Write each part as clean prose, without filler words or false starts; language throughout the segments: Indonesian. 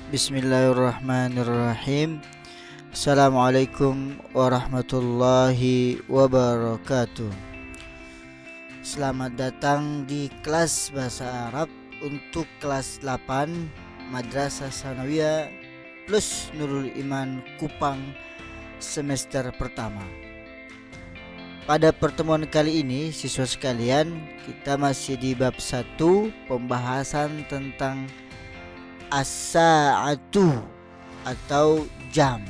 Bismillahirrahmanirrahim. Assalamualaikum warahmatullahi wabarakatuh. Selamat datang di kelas Bahasa Arab untuk kelas 8 Madrasah Sanawiyah plus Nurul Iman Kupang semester pertama. Pada pertemuan kali ini siswa sekalian, kita masih di bab 1, pembahasan tentang as-sa'atu atau jam.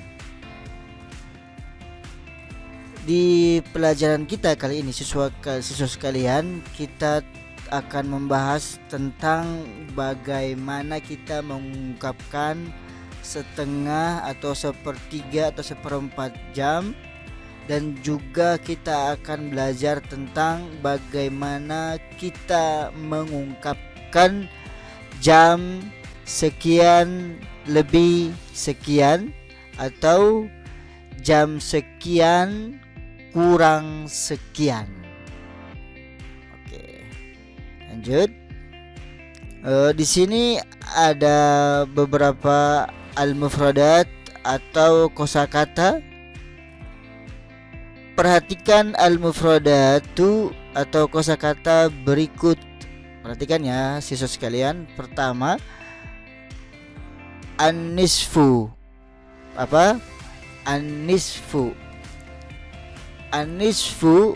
Di pelajaran kita kali ini siswa sekalian, kita akan membahas tentang bagaimana kita mengungkapkan setengah atau sepertiga atau seperempat jam, dan juga kita akan belajar tentang bagaimana kita mengungkapkan jam sekian lebih sekian atau jam sekian kurang sekian. Oke, lanjut. Di sini ada beberapa al-mufradat atau kosakata. Perhatikan al-mufradatu atau kosakata berikut. Perhatikan ya siswa sekalian. Pertama, an-nisfu. Apa? An-nisfu. An-nisfu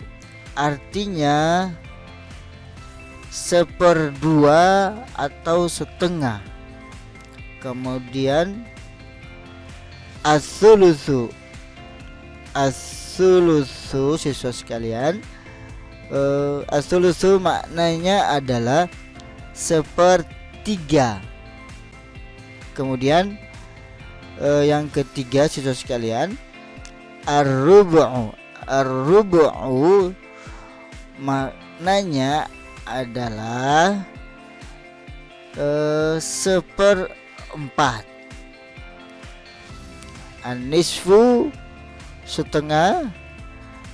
artinya seperdua atau setengah. Kemudian as-sulusu. As-sulusu siswa sekalian, as-sulusu maknanya adalah sepertiga. Kemudian yang ketiga siswa sekalian, ar-rubu'u. Ar-rubu'u maknanya adalah seperempat. An-nisfu setengah,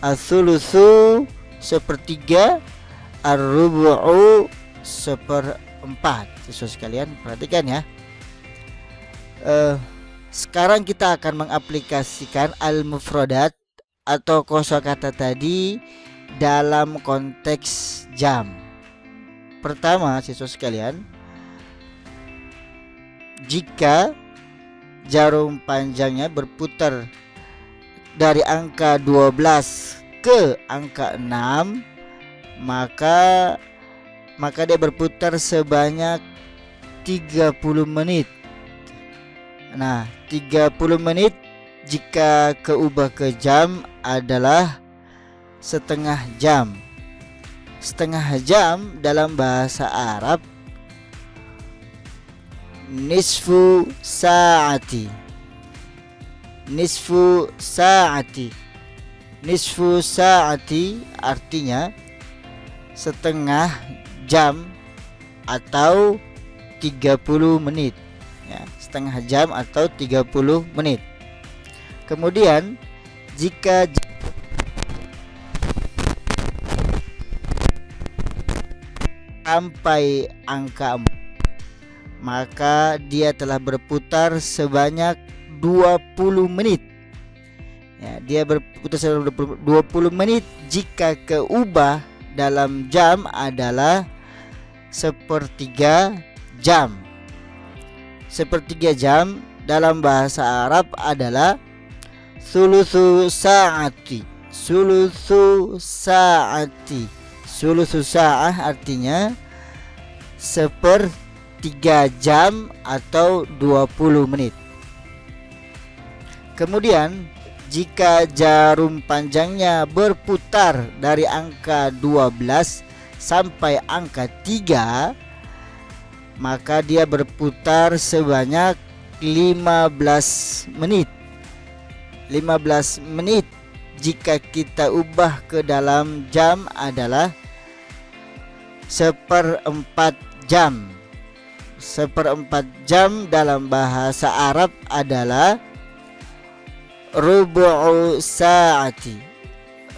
as-sulusu sepertiga, ar-rubu'u seperempat. Siswa sekalian perhatikan ya. Sekarang kita akan mengaplikasikan al-mufradat atau kosakata tadi dalam konteks jam. Pertama siswa sekalian, jika jarum panjangnya berputar dari angka 12 ke angka 6, maka dia berputar sebanyak 30 menit. Nah, 30 menit jika keubah ke jam adalah setengah jam. Setengah jam dalam bahasa Arab nisfu sa'ati. Nisfu sa'ati. Nisfu sa'ati artinya setengah jam atau 30 menit ya, setengah jam atau 30 menit. Kemudian jika sampai angka 4, maka dia telah berputar sebanyak 20 menit. Ya, dia berputar sebanyak 20 menit jika keubah dalam jam adalah sepertiga jam. Sepertiga jam dalam bahasa Arab adalah sulusu sa'ati. Sulusu sa'ati. Sulusu sa'ah artinya sepertiga jam atau 20 menit. Kemudian jika jarum panjangnya berputar dari angka 12 sampai angka 3, maka dia berputar sebanyak 15 menit. 15 menit jika kita ubah ke dalam jam adalah seperempat jam. Seperempat jam dalam bahasa Arab adalah rubu'u sa'ati.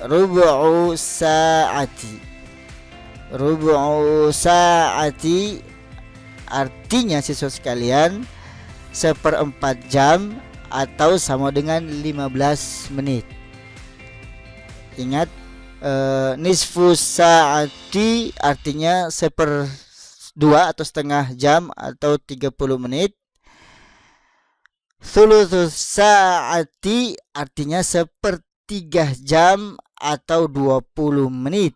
Rubu'u sa'ati. Rubu'u sa'ati artinya siswa sekalian 1/4 jam atau sama dengan 15 menit. Ingat, nisfu sa'ati artinya 1/2 atau setengah jam atau 30 menit. Thulutsus sa'ati artinya 1/3 jam atau 20 menit.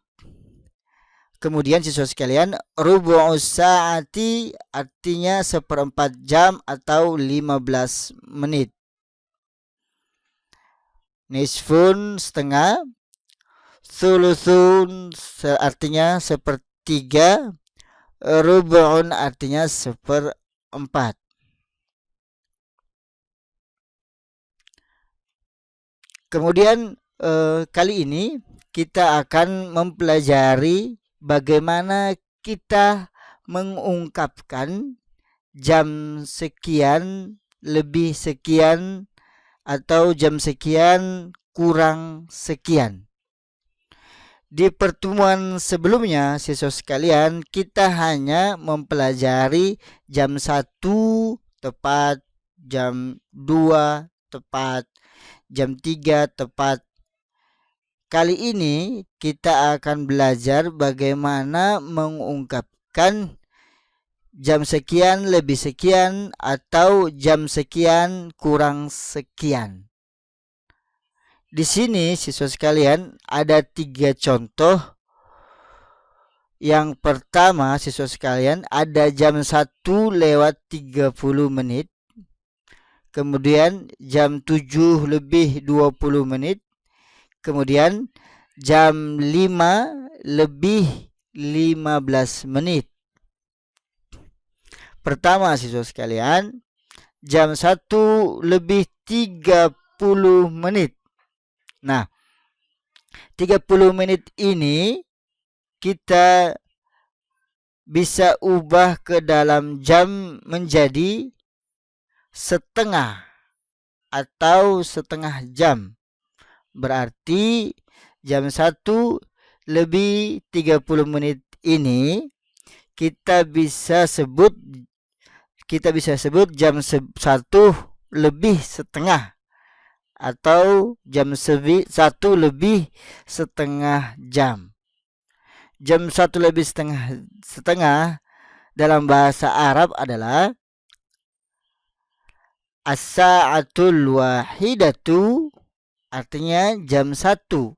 Kemudian siswa sekalian, rubu'us sa'ati artinya 1/4 jam atau 15 menit. Nisfun setengah, thuluthun artinya 1/3, rubu'un artinya 1/4. Kemudian kali ini kita akan mempelajari bagaimana kita mengungkapkan jam sekian lebih sekian atau jam sekian kurang sekian. Di pertemuan sebelumnya siswa sekalian, kita hanya mempelajari jam 1 tepat, jam 2 tepat, jam 3 tepat. Kali ini kita akan belajar bagaimana mengungkapkan jam sekian lebih sekian atau jam sekian kurang sekian. Di sini siswa sekalian ada 3 contoh. Yang pertama siswa sekalian ada jam 1:30 menit. Kemudian jam 7:20 menit. Kemudian jam 5:15 menit. Pertama siswa sekalian, jam 1:30 menit. Nah, 30 menit ini kita bisa ubah ke dalam jam menjadi setengah atau setengah jam. Berarti jam 1:30 menit ini kita bisa sebut jam 1:30 atau jam 1:30 jam. Jam 1:30 dalam bahasa Arab adalah as-sa'atul wahidatu, artinya jam 1.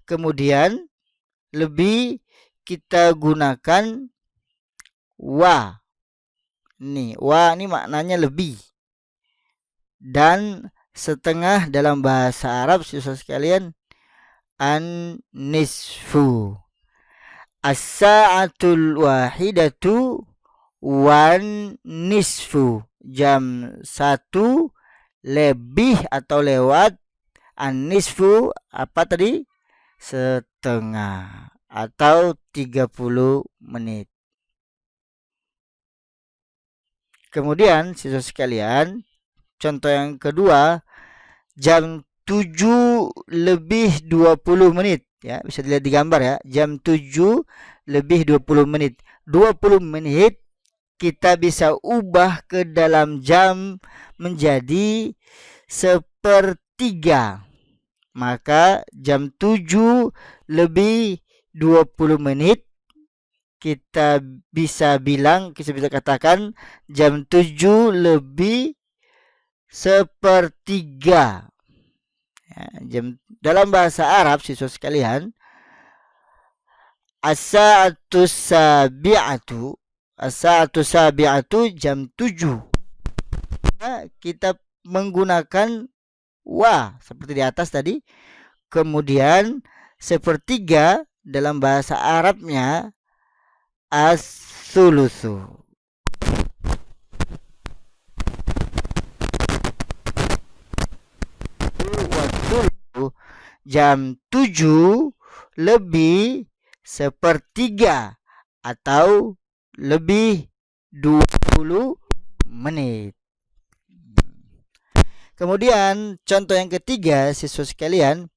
Kemudian lebih kita gunakan wa. Wa ini maknanya lebih. Dan setengah dalam bahasa Arab siswa sekalian an-nisfu. As-sa'atul wahidatu wan nisfu. Jam 1 lebih atau lewat, an-nisfu apa tadi? Setengah atau 30 menit. Kemudian siswa sekalian, contoh yang kedua, jam 7:20 menit. Ya, bisa dilihat di gambar ya. Jam 7:20 menit. 20 menit kita bisa ubah ke dalam jam menjadi 1/3. Maka jam 7:20 menit kita bisa katakan jam 7:1/3. Ya, jam dalam bahasa Arab siswa sekalian, as-sa'atus sabi'atu jam 7. Nah, kita menggunakan wa seperti di atas tadi. Kemudian 1/3 dalam bahasa Arabnya as-sulusu. Jam 7:1/3 atau lebih 20 menit. Kemudian contoh yang ketiga siswa sekalian,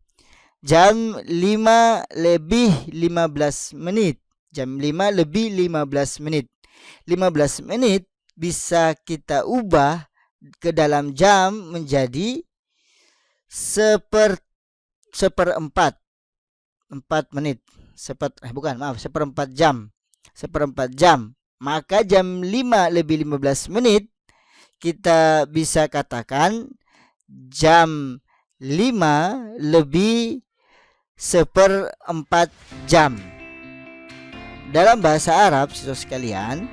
jam 5:15 menit. Jam 5:15 menit. 15 menit bisa kita ubah ke dalam jam menjadi seperempat 4 menit. Seperempat jam. Maka jam 5 lebih 15 menit kita bisa katakan jam 5 lebih 1/4 jam. Dalam bahasa Arab, siswa sekalian,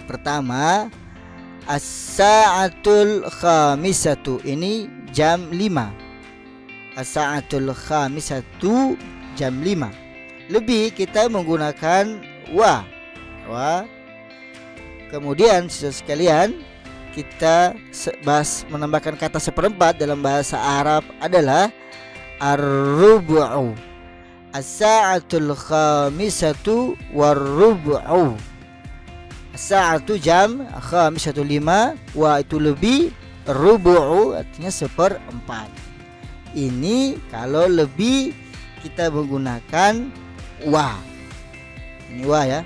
pertama as-sa'atul khamisatu, ini jam 5. As-sa'atul khamisatu jam 5. Lebih kita menggunakan wa. Kemudian siswa sekalian, kita menambahkan kata seperempat dalam bahasa Arab adalah ar-rubu'u. As-sa'atul khamisatu war-rubu'u. As-sa'atu jam, khamisatu 5, wa itu lebih, rubu'u artinya 1/4. Ini kalau lebih kita menggunakan wa. Ini wa ya.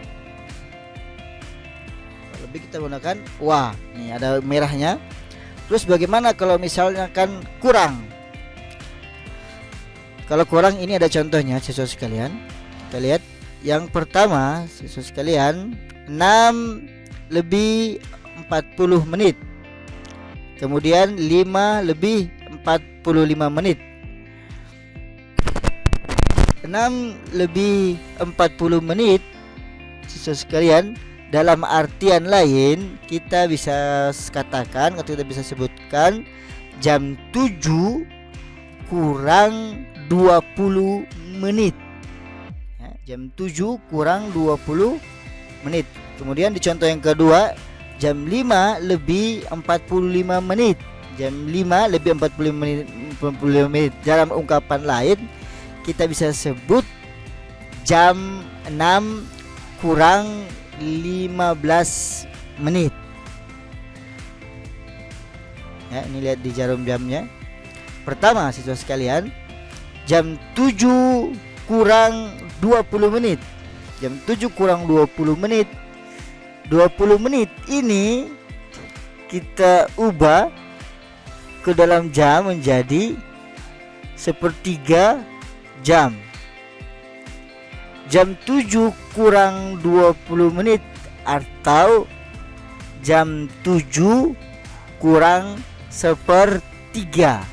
Kalau lebih kita menggunakan wa. Nih ada merahnya. Terus bagaimana kalau misalnya kan kurang? Kalau kurang ini ada contohnya siswa sekalian. Kita lihat yang pertama siswa sekalian, 6 lebih 40 menit. Kemudian 5 lebih 45 menit. 6 lebih 40 menit siswa sekalian, dalam artian lain kita bisa katakan atau kita bisa sebutkan jam 7 kurang 20 menit ya, jam 7 kurang 20 menit. Kemudian di contoh yang kedua, jam 5 lebih 45 menit. Jam 5 lebih 45 menit. Dalam ungkapan lain kita bisa sebut jam 6 kurang 15 menit ya. Ini lihat di jarum jamnya. Pertama siswa sekalian, jam 7 kurang 20 menit. Jam 7 kurang 20 menit. 20 menit ini kita ubah ke dalam jam menjadi 1/3 jam. Jam 7 kurang 20 menit atau jam 7 kurang 1/3.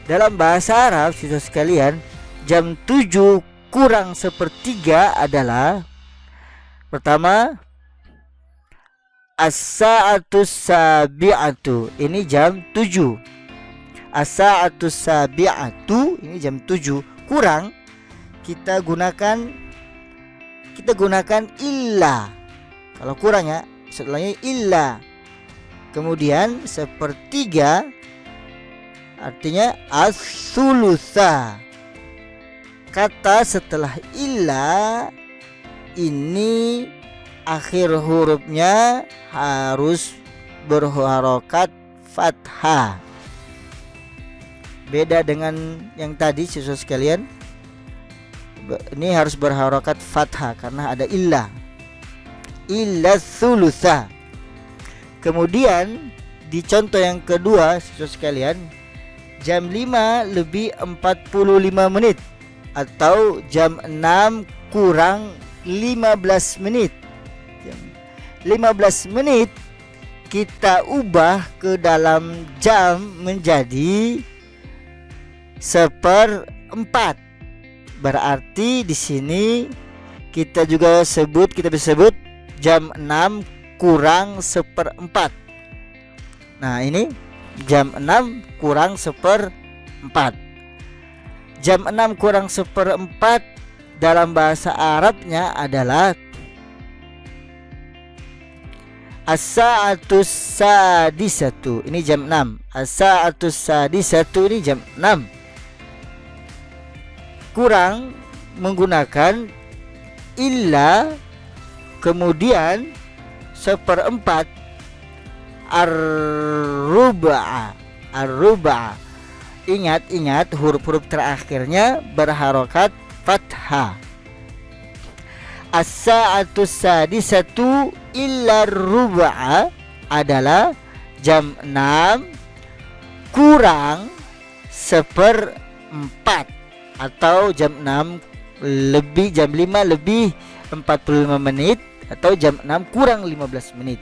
Dalam bahasa Arab siswa sekalian, jam 7 kurang 1/3 adalah pertama as-sa'atus sabi'atu, ini jam 7. As-sa'atus sabi'atu ini jam 7, kurang kita gunakan illa. Kalau kurang ya, setelahnya illa. Kemudian 1/3 artinya as-sulusa. Kata setelah illa ini akhir hurufnya harus berharokat fathah. Beda dengan yang tadi siswa sekalian, ini harus berharokat fathah karena ada illa sulusa. Kemudian di contoh yang kedua siswa sekalian, jam 5 lebih 45 menit atau jam 6 kurang 15 menit. 15 menit kita ubah ke dalam jam menjadi 1/4. Berarti di sini kita bisa sebut jam 6 kurang 1/4. Nah, ini jam 6 kurang 1/4. Jam 6 kurang 1/4 dalam bahasa Arabnya adalah as-sa'atus sadisatu. Ini jam 6. As-sa'atus sadisatu ini jam 6. Kurang menggunakan illa, kemudian 1/4 ar-ruba'a. Ingat huruf-huruf terakhirnya berharokat fathah. as-sa'atu sadisatu illa ruba'a adalah jam 6 kurang 1/4 atau jam 6 lebih jam 5 lebih 45 menit atau jam 6 kurang 15 menit.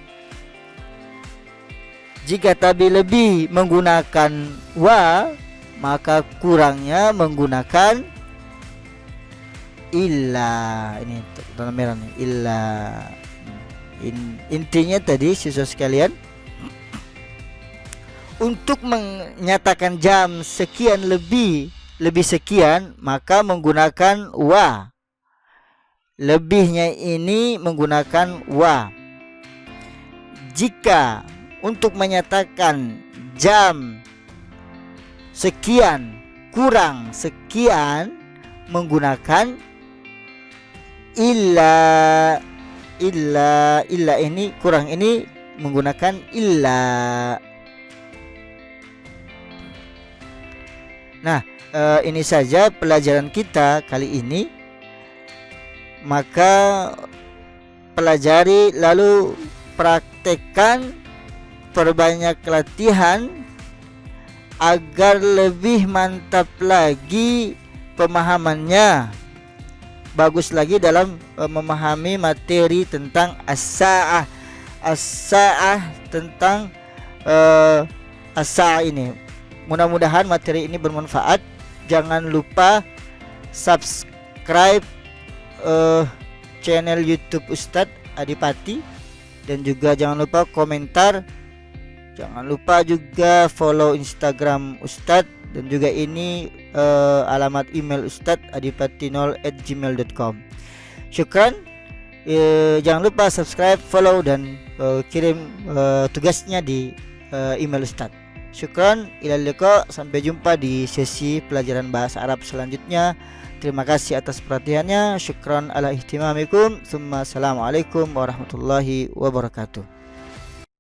Jika ta'bir lebih menggunakan wa, maka kurangnya menggunakan illa. Ini tanda merah nih, illa. Intinya tadi siswa sekalian, untuk menyatakan jam sekian lebih sekian maka menggunakan wa. Lebihnya ini menggunakan wa. Jika untuk menyatakan jam sekian kurang sekian menggunakan illa ini kurang ini menggunakan illa. Nah, ini saja pelajaran kita kali ini. Maka pelajari lalu praktekkan, perbanyak latihan agar lebih mantap lagi pemahamannya, bagus lagi dalam memahami materi tentang as-sa'ah tentang as-sa'ah ini. Mudah-mudahan materi ini bermanfaat. Jangan lupa subscribe channel YouTube Ustadz Adipati, dan juga jangan lupa komentar. Jangan lupa juga follow Instagram Ustadz, dan juga ini alamat email Ustadz adipati0@gmail.com. Syukran. Jangan lupa subscribe, follow, dan kirim tugasnya di email Ustadz. Syukran, ilal liqa, sampai jumpa di sesi pelajaran bahasa Arab selanjutnya. Terima kasih atas perhatiannya. Syukran ala ihtimamikum. Assalamualaikum warahmatullahi wabarakatuh.